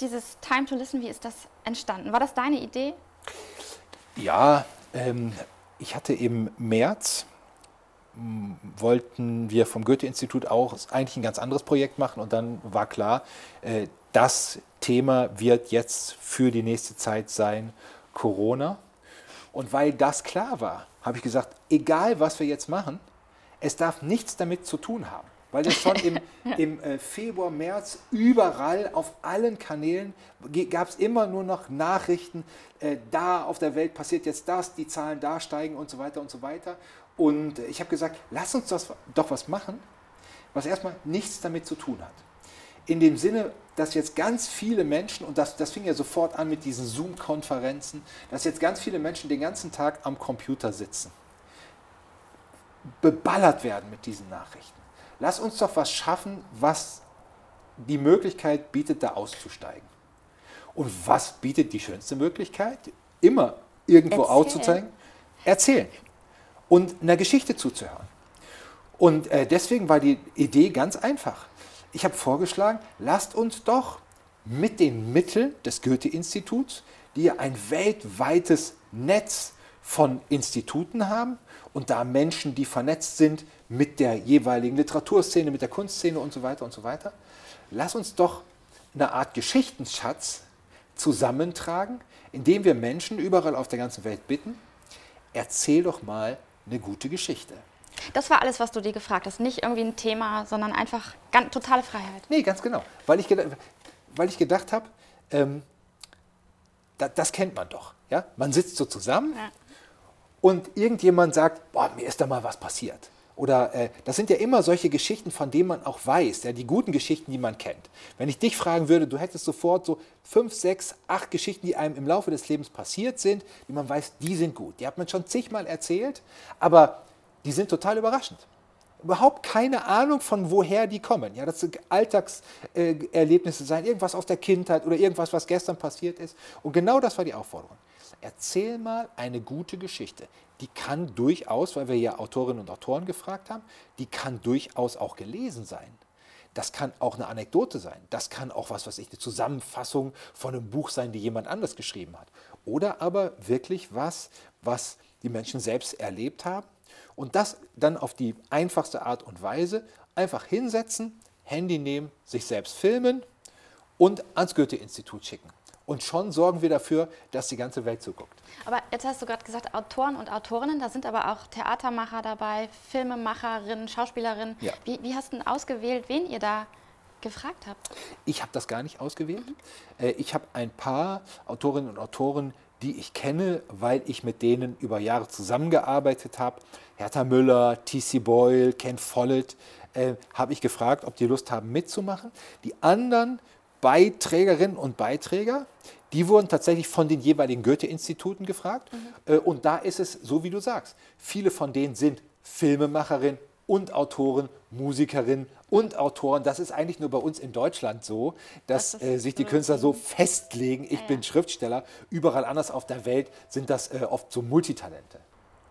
ist dieses Time to Listen, wie ist das entstanden? War das deine Idee? Ja, ich hatte im März, wollten wir vom Goethe-Institut auch eigentlich ein ganz anderes Projekt machen und dann war klar, das Thema wird jetzt für die nächste Zeit sein Corona. Und weil das klar war, habe ich gesagt, egal was wir jetzt machen, es darf nichts damit zu tun haben. Weil das schon im Februar, März überall auf allen Kanälen gab es immer nur noch Nachrichten, da auf der Welt passiert jetzt das, die Zahlen da steigen und so weiter und so weiter. Und ich habe gesagt, lass uns doch was machen, was erstmal nichts damit zu tun hat. In dem Sinne, dass jetzt ganz viele Menschen, und das fing ja sofort an mit diesen Zoom-Konferenzen, dass jetzt ganz viele Menschen den ganzen Tag am Computer sitzen, beballert werden mit diesen Nachrichten. Lass uns doch was schaffen, was die Möglichkeit bietet, da auszusteigen. Und was bietet die schönste Möglichkeit? Immer irgendwo auszuzeigen? Erzählen. Und einer Geschichte zuzuhören. Und deswegen war die Idee ganz einfach. Ich habe vorgeschlagen, lasst uns doch mit den Mitteln des Goethe-Instituts, die ja ein weltweites Netz von Instituten haben und da Menschen, die vernetzt sind mit der jeweiligen Literaturszene, mit der Kunstszene und so weiter, lass uns doch eine Art Geschichtenschatz zusammentragen, indem wir Menschen überall auf der ganzen Welt bitten, erzähl doch mal eine gute Geschichte. Das war alles, was du dir gefragt hast. Nicht irgendwie ein Thema, sondern einfach totale Freiheit. Nee, ganz genau. Weil ich gedacht habe, das kennt man doch. Ja? Man sitzt so zusammen und irgendjemand sagt, boah, mir ist da mal was passiert. Oder das sind ja immer solche Geschichten, von denen man auch weiß, ja, die guten Geschichten, die man kennt. Wenn ich dich fragen würde, du hättest sofort so 5, 6, 8 Geschichten, die einem im Laufe des Lebens passiert sind, die man weiß, die sind gut. Die hat man schon zigmal erzählt, aber die sind total überraschend. Überhaupt keine Ahnung, von woher die kommen. Ja, das sind Alltagserlebnisse sein, irgendwas aus der Kindheit oder irgendwas, was gestern passiert ist. Und genau das war die Aufforderung. Erzähl mal eine gute Geschichte. Die kann durchaus, weil wir ja Autorinnen und Autoren gefragt haben, die kann durchaus auch gelesen sein. Das kann auch eine Anekdote sein. Das kann auch eine Zusammenfassung von einem Buch sein, die jemand anders geschrieben hat. Oder aber wirklich was die Menschen selbst erlebt haben. Und das dann auf die einfachste Art und Weise einfach hinsetzen, Handy nehmen, sich selbst filmen und ans Goethe-Institut schicken. Und schon sorgen wir dafür, dass die ganze Welt zuguckt. Aber jetzt hast du gerade gesagt, Autoren und Autorinnen, da sind aber auch Theatermacher dabei, Filmemacherinnen, Schauspielerinnen. Ja. Wie hast du denn ausgewählt, wen ihr da gefragt habt? Ich habe das gar nicht ausgewählt. Ich habe ein paar Autorinnen und Autoren, die ich kenne, weil ich mit denen über Jahre zusammengearbeitet habe. Hertha Müller, T.C. Boyle, Ken Follett, habe ich gefragt, ob die Lust haben mitzumachen. Die anderen Beiträgerinnen und Beiträger, die wurden tatsächlich von den jeweiligen Goethe-Instituten gefragt. Und da ist es, so wie du sagst, viele von denen sind Filmemacherinnen und Autoren, Musikerinnen und Autoren. Das ist eigentlich nur bei uns in Deutschland so, dass sich die Künstler so festlegen, ich bin Schriftsteller. Überall anders auf der Welt sind das oft so Multitalente.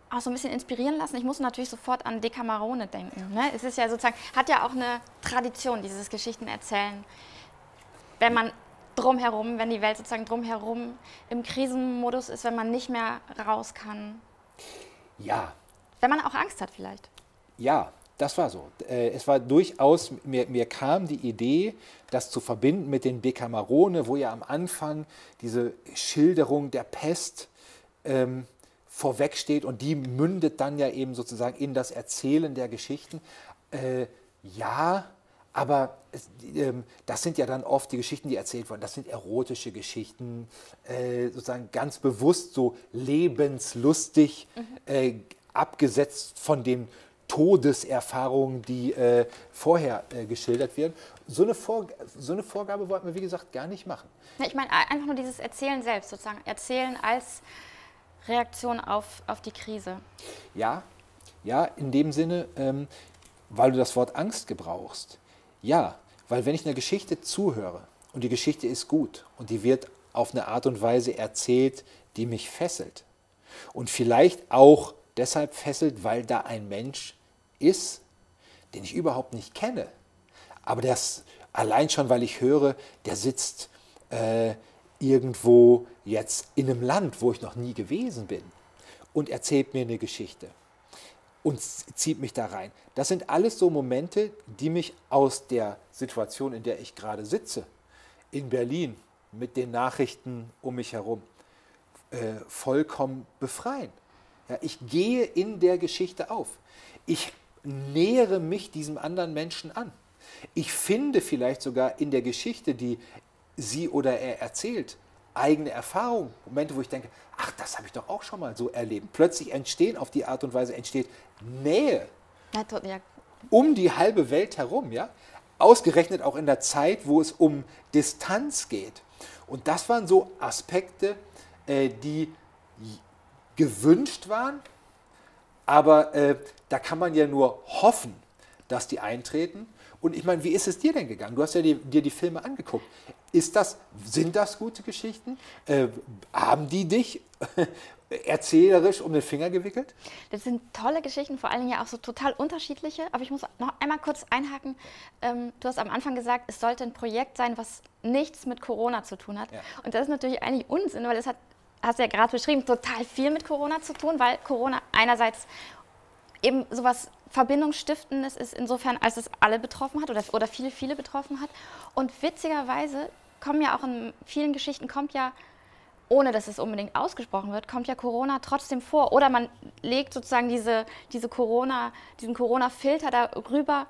Auch so ein bisschen inspirieren lassen. Ich muss natürlich sofort an Decamerone denken. Ne? Es ist ja sozusagen, hat ja auch eine Tradition, dieses Geschichtenerzählen. Wenn man drumherum, wenn die Welt sozusagen drumherum im Krisenmodus ist, wenn man nicht mehr raus kann. Ja. Wenn man auch Angst hat vielleicht. Ja, das war so. Es war durchaus, mir kam die Idee, das zu verbinden mit den Decamerone, wo ja am Anfang diese Schilderung der Pest vorwegsteht und die mündet dann ja eben sozusagen in das Erzählen der Geschichten. Ja, aber das sind ja dann oft die Geschichten, die erzählt wurden. Das sind erotische Geschichten, sozusagen ganz bewusst so lebenslustig, abgesetzt von den Todeserfahrungen, die vorher geschildert werden. So eine Vorgabe wollten wir, wie gesagt, gar nicht machen. Ja, ich meine einfach nur dieses Erzählen selbst, sozusagen Erzählen als Reaktion auf die Krise. Ja, in dem Sinne, weil du das Wort Angst gebrauchst. Ja, weil wenn ich einer Geschichte zuhöre und die Geschichte ist gut und die wird auf eine Art und Weise erzählt, die mich fesselt und vielleicht auch deshalb fesselt, weil da ein Mensch ist, den ich überhaupt nicht kenne, aber das allein schon, weil ich höre, der sitzt irgendwo jetzt in einem Land, wo ich noch nie gewesen bin und erzählt mir eine Geschichte und zieht mich da rein. Das sind alles so Momente, die mich aus der Situation, in der ich gerade sitze, in Berlin, mit den Nachrichten um mich herum, vollkommen befreien. Ja, ich gehe in der Geschichte auf. Ich nähere mich diesem anderen Menschen an. Ich finde vielleicht sogar in der Geschichte, die sie oder er erzählt, eigene Erfahrungen, Momente, wo ich denke, ach, das habe ich doch auch schon mal so erlebt. Plötzlich auf die Art und Weise entsteht Nähe um die halbe Welt herum, ja? Ausgerechnet auch in der Zeit, wo es um Distanz geht. Und das waren so Aspekte, die gewünscht waren, aber da kann man ja nur hoffen, dass die eintreten. Und ich meine, wie ist es dir denn gegangen? Du hast ja dir die Filme angeguckt. Sind das gute Geschichten? Haben die dich erzählerisch um den Finger gewickelt? Das sind tolle Geschichten, vor allen Dingen ja auch so total unterschiedliche. Aber ich muss noch einmal kurz einhaken. Du hast am Anfang gesagt, es sollte ein Projekt sein, was nichts mit Corona zu tun hat. Ja. Und das ist natürlich eigentlich Unsinn, weil es hat, hast du ja gerade beschrieben, total viel mit Corona zu tun, weil Corona einerseits eben sowas Verbindungsstiftendes ist insofern, als es alle betroffen hat oder viele, viele betroffen hat. Und witzigerweise kommen ja auch in vielen Geschichten, kommt ja, ohne dass es unbedingt ausgesprochen wird, kommt ja Corona trotzdem vor. Oder man legt sozusagen diesen Corona-Filter darüber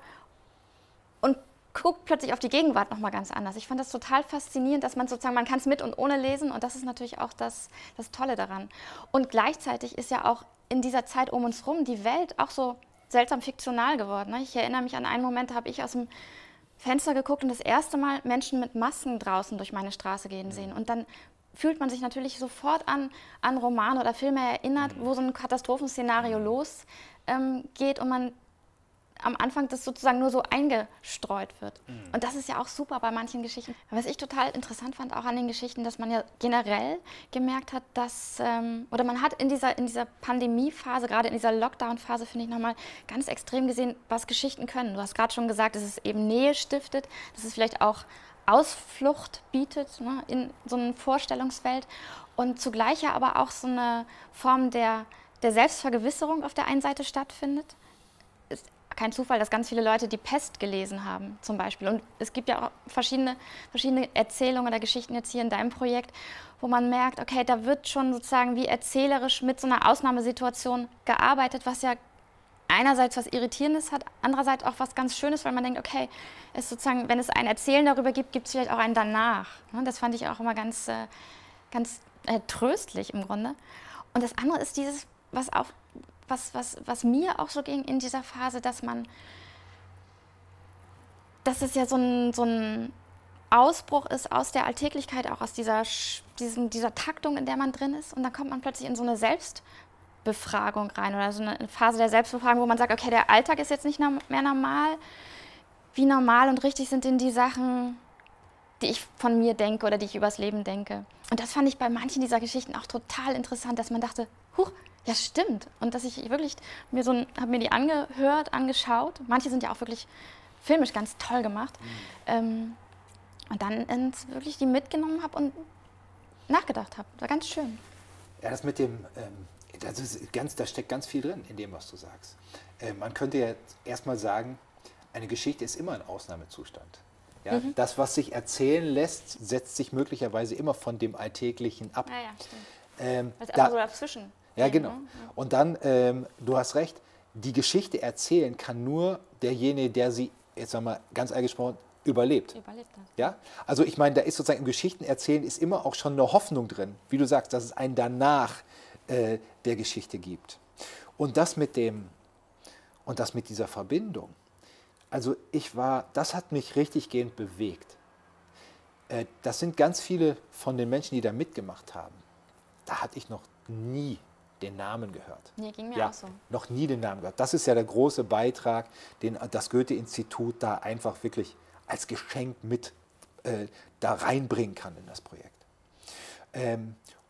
und guckt plötzlich auf die Gegenwart nochmal ganz anders. Ich fand das total faszinierend, dass man sozusagen, man kann es mit und ohne lesen und das ist natürlich auch das Tolle daran. Und gleichzeitig ist ja auch in dieser Zeit um uns rum die Welt auch so seltsam fiktional geworden. Ich erinnere mich an einen Moment, da habe ich aus dem Fenster geguckt und das erste Mal Menschen mit Masken draußen durch meine Straße gehen sehen. Und dann fühlt man sich natürlich sofort an Romane oder Filme erinnert, wo so ein Katastrophenszenario losgeht und man am Anfang das sozusagen nur so eingestreut wird. Und das ist ja auch super bei manchen Geschichten. Was ich total interessant fand auch an den Geschichten, dass man ja generell gemerkt hat, dass, oder man hat in dieser Pandemiephase, gerade in dieser Lockdown-Phase, finde ich nochmal ganz extrem gesehen, was Geschichten können. Du hast gerade schon gesagt, dass es eben Nähe stiftet, dass es vielleicht auch Ausflucht bietet, ne, in so eine Vorstellungswelt und zugleich ja aber auch so eine Form der Selbstvergewisserung auf der einen Seite stattfindet. Ist kein Zufall, dass ganz viele Leute die Pest gelesen haben, zum Beispiel. Und es gibt ja auch verschiedene Erzählungen oder Geschichten jetzt hier in deinem Projekt, wo man merkt, okay, da wird schon sozusagen wie erzählerisch mit so einer Ausnahmesituation gearbeitet, was ja einerseits was Irritierendes hat, andererseits auch was ganz Schönes, weil man denkt, okay, es sozusagen, wenn es ein Erzählen darüber gibt, gibt es vielleicht auch ein Danach. Das fand ich auch immer ganz tröstlich im Grunde. Und das andere ist dieses, was mir auch so ging in dieser Phase, dass es ja so ein Ausbruch ist aus der Alltäglichkeit, auch aus dieser Taktung, in der man drin ist. Und dann kommt man plötzlich in so eine Selbstbefragung rein oder so eine Phase der Selbstbefragung, wo man sagt, okay, der Alltag ist jetzt nicht mehr normal. Wie normal und richtig sind denn die Sachen, die ich von mir denke oder die ich übers Leben denke. Und das fand ich bei manchen dieser Geschichten auch total interessant, dass man dachte, huch, ja stimmt. Und dass ich wirklich habe mir die angehört, angeschaut. Manche sind ja auch wirklich filmisch ganz toll gemacht. Und dann wirklich die mitgenommen habe und nachgedacht habe. Das war ganz schön. Ja, das mit dem, da steckt ganz viel drin in dem, was du sagst. Man könnte ja erstmal sagen, eine Geschichte ist immer ein Ausnahmezustand. Ja, das, was sich erzählen lässt, setzt sich möglicherweise immer von dem Alltäglichen ab. Ja, stimmt. Das ist einfach so dazwischen. Ja, genau. Und dann, du hast recht, die Geschichte erzählen kann nur derjenige, der sie, jetzt sagen wir ganz allgemein gesprochen, überlebt. Überlebt das. Ja? Also ich meine, da ist sozusagen im Geschichtenerzählen ist immer auch schon eine Hoffnung drin, wie du sagst, dass es ein Danach der Geschichte gibt. Und das mit dieser Verbindung, also das hat mich richtig gehend bewegt. Das sind ganz viele von den Menschen, die da mitgemacht haben. Da hatte ich noch nie den Namen gehört. Nee, ging mir auch so. Noch nie den Namen gehört. Das ist ja der große Beitrag, den das Goethe-Institut da einfach wirklich als Geschenk mit da reinbringen kann in das Projekt.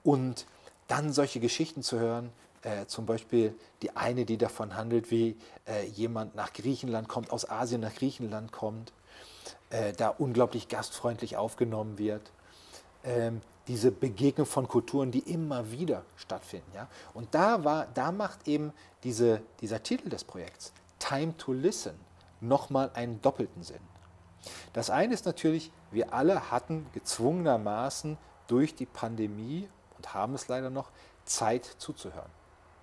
Und dann solche Geschichten zu hören, zum Beispiel die eine, die davon handelt, wie jemand nach Griechenland kommt, aus Asien nach Griechenland kommt, da unglaublich gastfreundlich aufgenommen wird, diese Begegnung von Kulturen, die immer wieder stattfinden. Ja? Und da macht eben dieser Titel des Projekts, Time to Listen, nochmal einen doppelten Sinn. Das eine ist natürlich, wir alle hatten gezwungenermaßen durch die Pandemie und haben es leider noch, Zeit zuzuhören.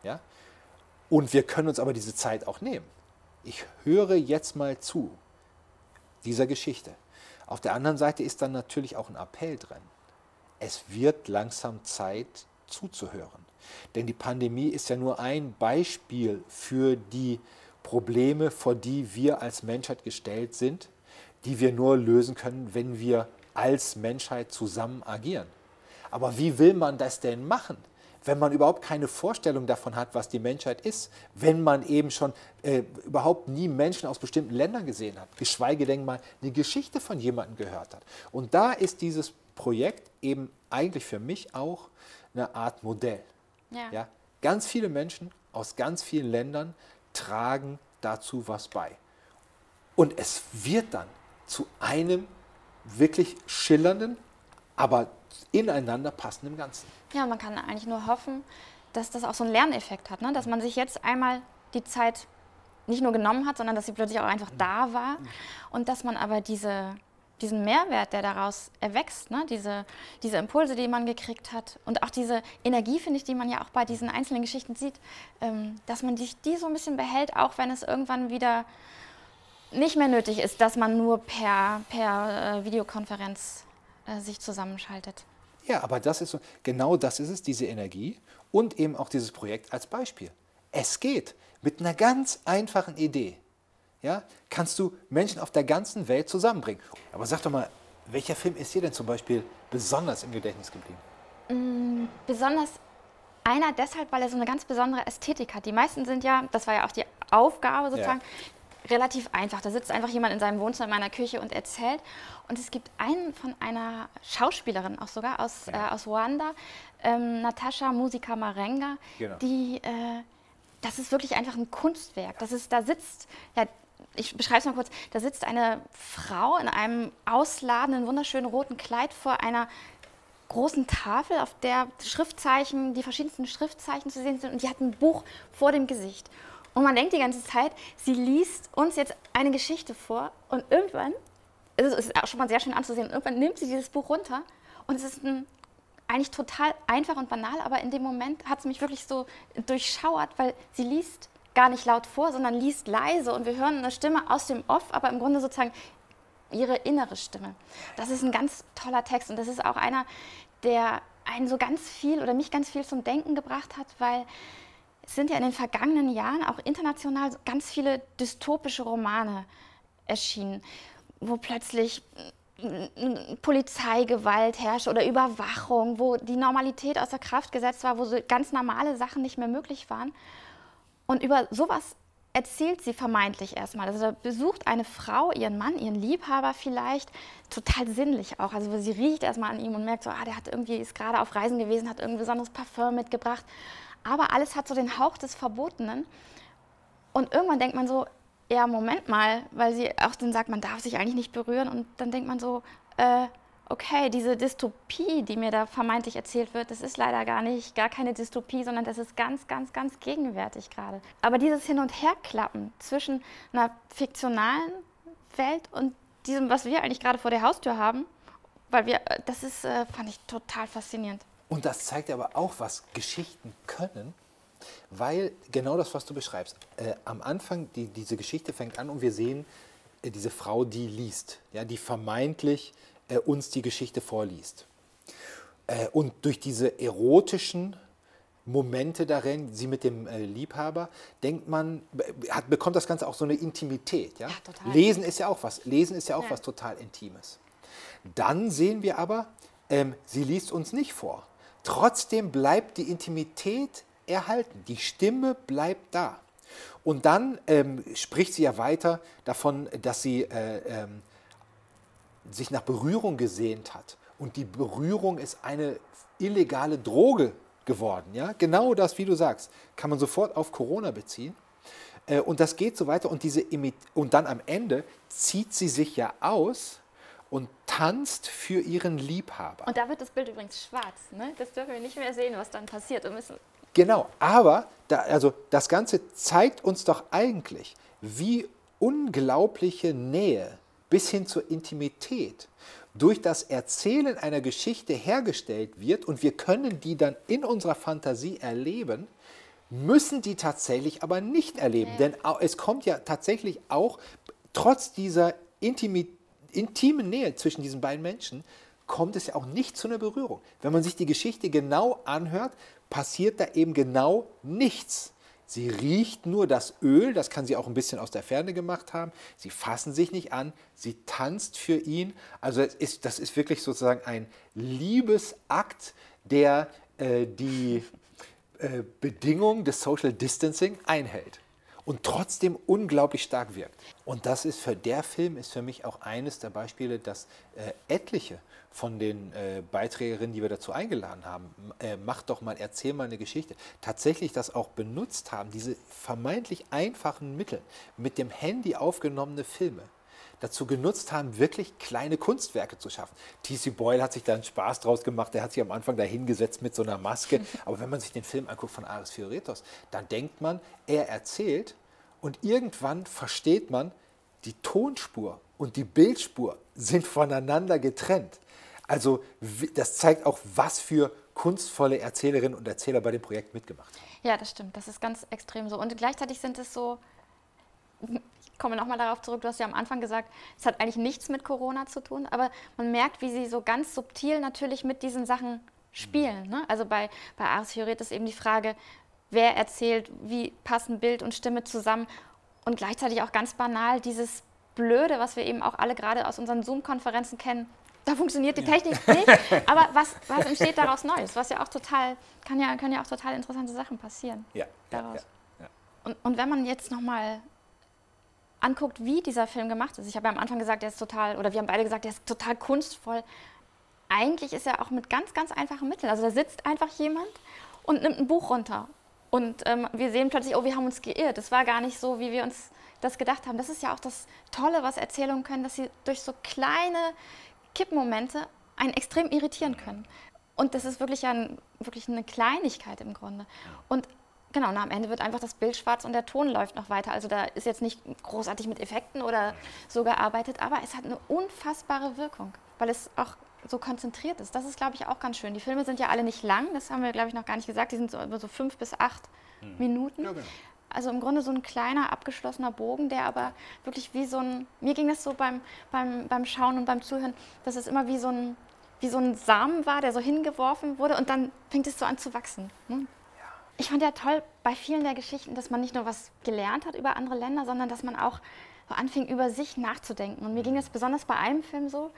Ja? Und wir können uns aber diese Zeit auch nehmen. Ich höre jetzt mal zu dieser Geschichte. Auf der anderen Seite ist dann natürlich auch ein Appell drin. Es wird langsam Zeit zuzuhören. Denn die Pandemie ist ja nur ein Beispiel für die Probleme, vor die wir als Menschheit gestellt sind, die wir nur lösen können, wenn wir als Menschheit zusammen agieren. Aber wie will man das denn machen, wenn man überhaupt keine Vorstellung davon hat, was die Menschheit ist, wenn man eben schon überhaupt nie Menschen aus bestimmten Ländern gesehen hat, geschweige denn mal eine Geschichte von jemandem gehört hat. Und da ist dieses Projekt eben eigentlich für mich auch eine Art Modell. Ja. Ja? Ganz viele Menschen aus ganz vielen Ländern tragen dazu was bei. Und es wird dann zu einem wirklich schillernden, aber ineinander passenden Ganzen. Ja, man kann eigentlich nur hoffen, dass das auch so einen Lerneffekt hat, ne? Dass man sich jetzt einmal die Zeit nicht nur genommen hat, sondern dass sie plötzlich auch einfach da war und dass man aber diesen Mehrwert, der daraus erwächst, ne? Diese Impulse, die man gekriegt hat und auch diese Energie, finde ich, die man ja auch bei diesen einzelnen Geschichten sieht, dass man die so ein bisschen behält, auch wenn es irgendwann wieder nicht mehr nötig ist, dass man nur per Videokonferenz sich zusammenschaltet. Ja, aber das ist so, genau das ist es, diese Energie und eben auch dieses Projekt als Beispiel. Es geht mit einer ganz einfachen Idee. Ja, kannst du Menschen auf der ganzen Welt zusammenbringen. Aber sag doch mal, welcher Film ist dir denn zum Beispiel besonders im Gedächtnis geblieben? Besonders einer deshalb, weil er so eine ganz besondere Ästhetik hat. Die meisten sind ja, das war ja auch die Aufgabe sozusagen, relativ einfach. Da sitzt einfach jemand in seinem Wohnzimmer in meiner Küche und erzählt. Und es gibt einen von einer Schauspielerin auch sogar aus Ruanda, Natasha Musika Marenga, Genau. die, das ist wirklich einfach ein Kunstwerk. Da sitzt, ja, ich beschreibe es mal kurz, da sitzt eine Frau in einem ausladenden, wunderschönen roten Kleid vor einer großen Tafel, auf der Schriftzeichen, die verschiedensten Schriftzeichen zu sehen sind, und die hat ein Buch vor dem Gesicht. Und man denkt die ganze Zeit, sie liest uns jetzt eine Geschichte vor und irgendwann, es ist auch schon mal sehr schön anzusehen, irgendwann nimmt sie dieses Buch runter und es ist eigentlich total einfach und banal, aber in dem Moment hat es mich wirklich so durchschauert, weil sie liest gar nicht laut vor, sondern liest leise und wir hören eine Stimme aus dem Off, aber im Grunde sozusagen ihre innere Stimme. Das ist ein ganz toller Text und das ist auch einer, der einen so ganz viel oder mich ganz viel zum Denken gebracht hat, weil es sind ja in den vergangenen Jahren auch international ganz viele dystopische Romane erschienen, wo plötzlich Polizeigewalt herrscht oder Überwachung, wo die Normalität außer Kraft gesetzt war, wo so ganz normale Sachen nicht mehr möglich waren. Und über sowas erzählt sie vermeintlich erstmal. Also da besucht eine Frau ihren Mann, ihren Liebhaber vielleicht, total sinnlich auch. Also sie riecht erstmal an ihm und merkt so, der hat ist gerade auf Reisen gewesen, hat irgendein besonderes Parfum mitgebracht. Aber alles hat so den Hauch des Verbotenen. Und irgendwann denkt man so, ja, Moment mal, weil sie auch dann sagt, man darf sich eigentlich nicht berühren. Und dann denkt man so, okay, diese Dystopie, die mir da vermeintlich erzählt wird, das ist leider gar keine Dystopie, sondern das ist ganz, ganz, ganz gegenwärtig gerade. Aber dieses Hin- und Herklappen zwischen einer fiktionalen Welt und diesem, was wir eigentlich gerade vor der Haustür haben, fand ich total faszinierend. Und das zeigt aber auch, was Geschichten können, weil genau das, was du beschreibst, am Anfang, diese Geschichte fängt an und wir sehen diese Frau, die liest, ja, die vermeintlich uns die Geschichte vorliest. Und durch diese erotischen Momente darin, sie mit dem Liebhaber, denkt man, bekommt das Ganze auch so eine Intimität. Ja? Ja, total. Lesen ist ja auch was total Intimes. Dann sehen wir aber, sie liest uns nicht vor. Trotzdem bleibt die Intimität erhalten. Die Stimme bleibt da. Und dann spricht sie ja weiter davon, dass sie sich nach Berührung gesehnt hat. Und die Berührung ist eine illegale Droge geworden. Ja? Genau das, wie du sagst, kann man sofort auf Corona beziehen. Und das geht so weiter. Und dann am Ende zieht sie sich ja aus und tanzt für ihren Liebhaber. Und da wird das Bild übrigens schwarz. Ne? Das dürfen wir nicht mehr sehen, was dann passiert. Und müssen Genau, aber also das Ganze zeigt uns doch eigentlich, wie unglaubliche Nähe bis hin zur Intimität durch das Erzählen einer Geschichte hergestellt wird und wir können die dann in unserer Fantasie erleben, müssen die tatsächlich aber nicht erleben. Denn es kommt ja tatsächlich auch, trotz dieser intimen Nähe zwischen diesen beiden Menschen, kommt es ja auch nicht zu einer Berührung. Wenn man sich die Geschichte genau anhört, passiert da eben genau nichts. Sie riecht nur das Öl, das kann sie auch ein bisschen aus der Ferne gemacht haben. Sie fassen sich nicht an, sie tanzt für ihn. Also das ist wirklich sozusagen ein Liebesakt, der die Bedingungen des Social Distancing einhält und trotzdem unglaublich stark wirkt. Und der Film ist für mich auch eines der Beispiele, dass etliche von den Beiträgerinnen, die wir dazu eingeladen haben, mach doch mal, erzähl mal eine Geschichte, tatsächlich das auch benutzt haben, diese vermeintlich einfachen Mittel, mit dem Handy aufgenommene Filme, dazu genutzt haben, wirklich kleine Kunstwerke zu schaffen. T.C. Boyle hat sich da einen Spaß draus gemacht, der hat sich am Anfang da hingesetzt mit so einer Maske, aber wenn man sich den Film anguckt von Aris Fioretos, dann denkt man, er erzählt und irgendwann versteht man, die Tonspur und die Bildspur sind voneinander getrennt. Also das zeigt auch, was für kunstvolle Erzählerinnen und Erzähler bei dem Projekt mitgemacht haben. Ja, das stimmt, das ist ganz extrem so. Und gleichzeitig sind es so, ich komme nochmal darauf zurück, du hast ja am Anfang gesagt, es hat eigentlich nichts mit Corona zu tun, aber man merkt, wie sie so ganz subtil natürlich mit diesen Sachen spielen. Ne? Also bei Aris Fioretos ist eben die Frage, wer erzählt, wie passen Bild und Stimme zusammen und gleichzeitig auch ganz banal dieses Blöde, was wir eben auch alle gerade aus unseren Zoom-Konferenzen kennen. Da funktioniert die Technik nicht, aber was entsteht daraus Neues? Was ja auch können ja auch total interessante Sachen passieren daraus. Und wenn man jetzt nochmal anguckt, wie dieser Film gemacht ist. Ich habe ja am Anfang gesagt, wir haben beide gesagt, der ist total kunstvoll. Eigentlich ist er auch mit ganz, ganz einfachen Mitteln. Also da sitzt einfach jemand und nimmt ein Buch runter. Und wir sehen plötzlich, oh, wir haben uns geirrt. Das war gar nicht so, wie wir uns das gedacht haben. Das ist ja auch das Tolle, was Erzählungen können, dass sie durch so kleine Kippmomente einen extrem irritieren können. Und das ist wirklich eine Kleinigkeit im Grunde. Und genau, und am Ende wird einfach das Bild schwarz und der Ton läuft noch weiter. Also da ist jetzt nicht großartig mit Effekten oder so gearbeitet, aber es hat eine unfassbare Wirkung, weil es auch so konzentriert ist. Das ist, glaube ich, auch ganz schön. Die Filme sind ja alle nicht lang, das haben wir, glaube ich, noch gar nicht gesagt. Die sind so über so 5 bis 8 Minuten. Ja, genau. Also im Grunde so ein kleiner, abgeschlossener Bogen, der aber wirklich wie so ein, mir ging das so beim Schauen und beim Zuhören, dass es immer wie so ein Samen war, der so hingeworfen wurde und dann fängt es so an zu wachsen. Ne? Ich fand ja toll bei vielen der Geschichten, dass man nicht nur was gelernt hat über andere Länder, sondern dass man auch so anfing, über sich nachzudenken. Und mir ging das besonders bei einem Film so.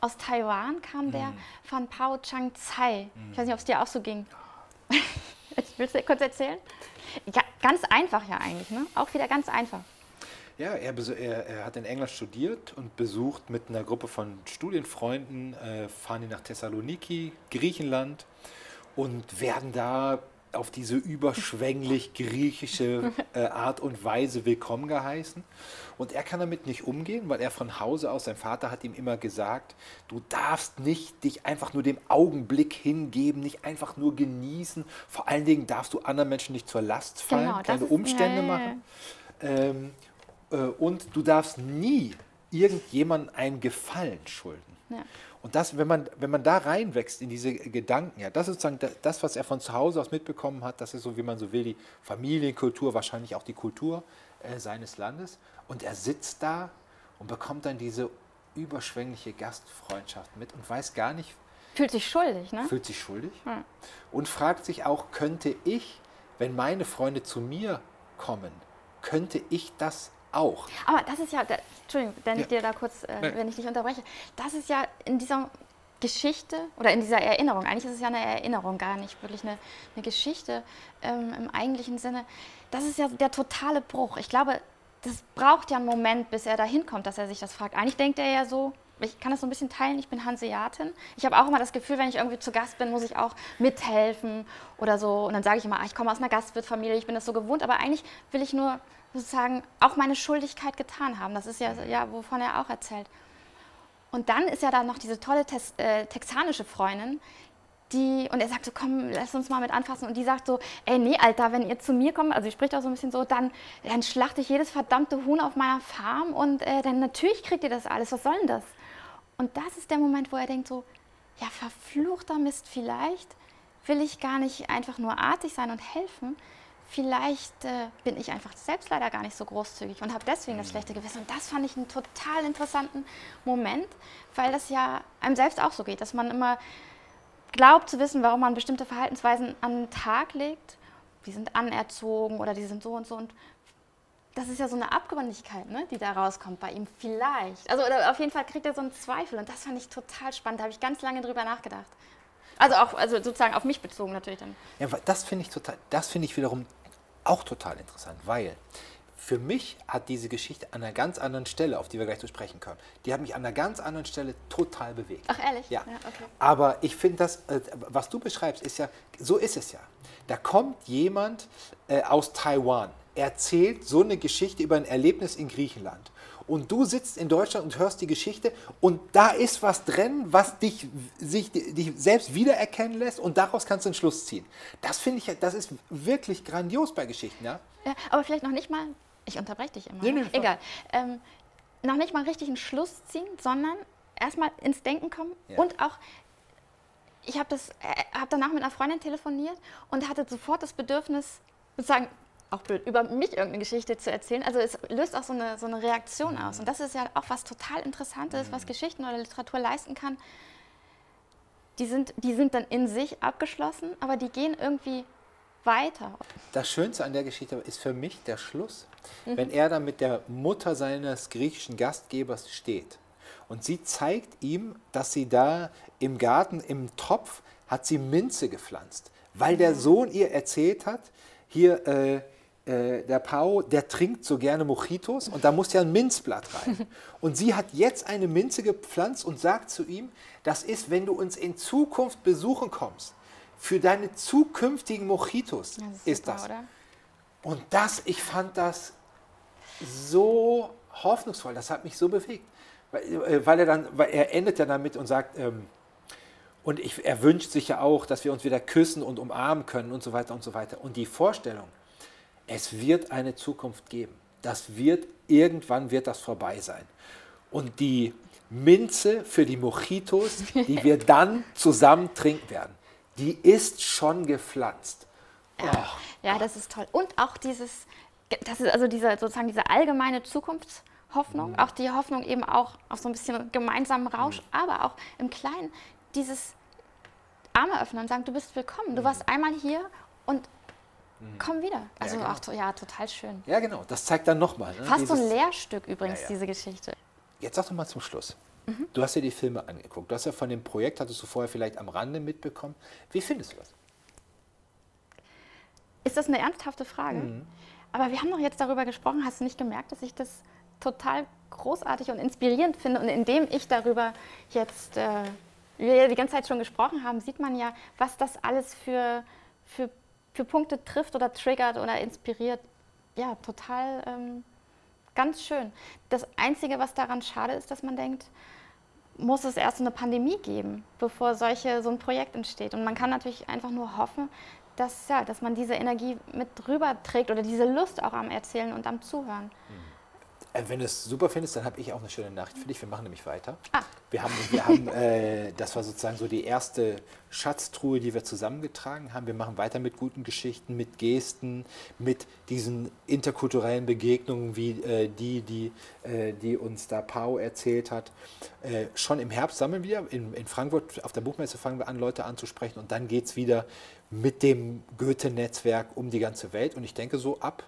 Aus Taiwan kam der von Pao Chang-tsai. Ich weiß nicht, ob es dir auch so ging. Willst du kurz erzählen? Ja, ganz einfach ja eigentlich, ne? Auch wieder ganz einfach. Ja, er hat in England studiert und besucht mit einer Gruppe von Studienfreunden, fahren die nach Thessaloniki, Griechenland, und werden da auf diese überschwänglich griechische Art und Weise willkommen geheißen. Und er kann damit nicht umgehen, weil er von Hause aus, sein Vater hat ihm immer gesagt, du darfst nicht dich einfach nur dem Augenblick hingeben, nicht einfach nur genießen. Vor allen Dingen darfst du anderen Menschen nicht zur Last fallen, keine Umstände machen. Und du darfst nie irgendjemandem einen Gefallen schulden. Ja. Und das, wenn man da reinwächst in diese Gedanken, ja, das ist sozusagen das, was er von zu Hause aus mitbekommen hat, das ist so, wie man so will, die Familienkultur, wahrscheinlich auch die Kultur seines Landes. Und er sitzt da und bekommt dann diese überschwängliche Gastfreundschaft mit und weiß gar nicht. Fühlt sich schuldig, ne? Fühlt sich schuldig und fragt sich auch, könnte ich, wenn meine Freunde zu mir kommen, könnte ich das auch. Aber das ist ja, Entschuldigung, wenn ich dir da kurz, wenn ich dich unterbreche, das ist ja in dieser Geschichte oder in dieser Erinnerung, eigentlich ist es ja eine Erinnerung, gar nicht wirklich eine Geschichte im eigentlichen Sinne, das ist ja der totale Bruch. Ich glaube, das braucht ja einen Moment, bis er da hinkommt, dass er sich das fragt. Eigentlich denkt er ja so, ich kann das so ein bisschen teilen, ich bin Hanseatin. Ich habe auch immer das Gefühl, wenn ich irgendwie zu Gast bin, muss ich auch mithelfen oder so. Und dann sage ich immer, ich komme aus einer Gastwirtfamilie, ich bin das so gewohnt, aber eigentlich will ich nur sozusagen auch meine Schuldigkeit getan haben. Das ist ja, wovon er auch erzählt. Und dann ist ja da noch diese tolle texanische Freundin, und er sagt so, komm, lass uns mal mit anfassen. Und die sagt so, ey, nee, Alter, wenn ihr zu mir kommt, also sie spricht auch so ein bisschen so, dann schlachte ich jedes verdammte Huhn auf meiner Farm und dann natürlich kriegt ihr das alles, was soll denn das? Und das ist der Moment, wo er denkt so, ja, verfluchter Mist, vielleicht will ich gar nicht einfach nur artig sein und helfen, vielleicht bin ich einfach selbst leider gar nicht so großzügig und habe deswegen das schlechte Gewissen. Und das fand ich einen total interessanten Moment, weil das ja einem selbst auch so geht, dass man immer glaubt zu wissen, warum man bestimmte Verhaltensweisen an den Tag legt. Die sind anerzogen oder die sind so und so. Und das ist ja so eine Abgründigkeit, ne, die da rauskommt bei ihm vielleicht. Also oder auf jeden Fall kriegt er so einen Zweifel. Und das fand ich total spannend. Da habe ich ganz lange drüber nachgedacht. Also sozusagen auf mich bezogen natürlich dann. Ja, das finde ich wiederum auch total interessant, weil für mich hat diese Geschichte an einer ganz anderen Stelle, auf die wir gleich zu sprechen können, die hat mich an einer ganz anderen Stelle total bewegt. Ach, ehrlich? Ja. Ja, okay. Aber ich finde das, was du beschreibst, ist ja, so ist es ja. Da kommt jemand aus Taiwan, erzählt so eine Geschichte über ein Erlebnis in Griechenland. Und du sitzt in Deutschland und hörst die Geschichte und da ist was drin, was dich selbst wiedererkennen lässt und daraus kannst du einen Schluss ziehen. Das finde ich, das ist wirklich grandios bei Geschichten, ja? Ja, aber vielleicht noch nicht mal, ich unterbreche dich immer, Nee, egal, noch nicht mal richtig einen Schluss ziehen, sondern erstmal ins Denken kommen und auch, ich habe danach mit einer Freundin telefoniert und hatte sofort das Bedürfnis, sozusagen, auch blöd, über mich irgendeine Geschichte zu erzählen. Also es löst auch so eine Reaktion aus. Und das ist ja auch was total Interessantes, was Geschichten oder Literatur leisten kann. Die sind dann in sich abgeschlossen, aber die gehen irgendwie weiter. Das Schönste an der Geschichte ist für mich der Schluss, wenn er dann mit der Mutter seines griechischen Gastgebers steht. Und sie zeigt ihm, dass sie da im Garten, im Topf, hat sie Minze gepflanzt. Weil der Sohn ihr erzählt hat, hier, der Pao, der trinkt so gerne Mojitos und da muss ja ein Minzblatt rein. Und sie hat jetzt eine Minze gepflanzt und sagt zu ihm, das ist, wenn du uns in Zukunft besuchen kommst, für deine zukünftigen Mojitos ist das. Oder? Und ich fand das so hoffnungsvoll, das hat mich so bewegt. Weil er endet ja damit und sagt, er wünscht sich ja auch, dass wir uns wieder küssen und umarmen können und so weiter und so weiter. Und die Vorstellung, es wird eine Zukunft geben. Irgendwann wird das vorbei sein. Und die Minze für die Mojitos, die wir dann zusammen trinken werden, die ist schon gepflanzt. Ja, das ist toll. Und auch das ist also sozusagen diese allgemeine Zukunftshoffnung, auch die Hoffnung eben auch auf so ein bisschen gemeinsamen Rausch, aber auch im Kleinen dieses Arme öffnen und sagen, du bist willkommen, du warst einmal hier und komm wieder. Also ja, genau. auch total schön. Ja, genau, das zeigt dann nochmal. Ne? Fast so ein Lehrstück übrigens, diese Geschichte. Jetzt sag doch mal zum Schluss. Du hast dir die Filme angeguckt. Du hast ja von dem Projekt, hattest du vorher vielleicht am Rande mitbekommen. Wie findest du das? Ist das eine ernsthafte Frage? Aber wir haben doch jetzt darüber gesprochen. Hast du nicht gemerkt, dass ich das total großartig und inspirierend finde? Und indem ich darüber jetzt wir die ganze Zeit schon gesprochen haben, sieht man ja, was das alles für Punkte trifft oder triggert oder inspiriert. Ja, total ganz schön. Das Einzige, was daran schade ist, dass man denkt, muss es erst eine Pandemie geben, bevor so ein Projekt entsteht. Und man kann natürlich einfach nur hoffen, dass man diese Energie mit rüber trägt oder diese Lust auch am Erzählen und am Zuhören. Wenn du es super findest, dann habe ich auch eine schöne Nachricht für dich. Wir machen nämlich weiter. Wir haben das war sozusagen so die erste Schatztruhe, die wir zusammengetragen haben. Wir machen weiter mit guten Geschichten, mit Gesten, mit diesen interkulturellen Begegnungen, wie die uns da Pao erzählt hat. Schon im Herbst sammeln wir. In Frankfurt auf der Buchmesse fangen wir an, Leute anzusprechen. Und dann geht es wieder mit dem Goethe-Netzwerk um die ganze Welt. Und ich denke, so ab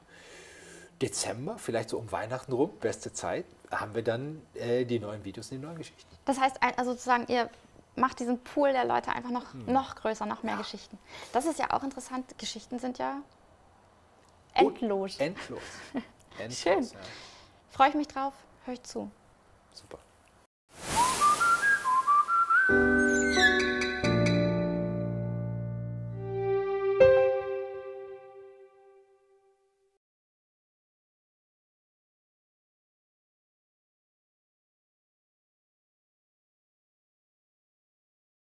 Dezember, vielleicht so um Weihnachten rum, beste Zeit, haben wir dann die neuen Videos und die neuen Geschichten. Das heißt, also sozusagen, ihr macht diesen Pool der Leute einfach noch größer, noch mehr Geschichten. Das ist ja auch interessant. Geschichten sind ja endlos. Endlos. Schön. Ja. Freue ich mich drauf, höre ich zu. Super.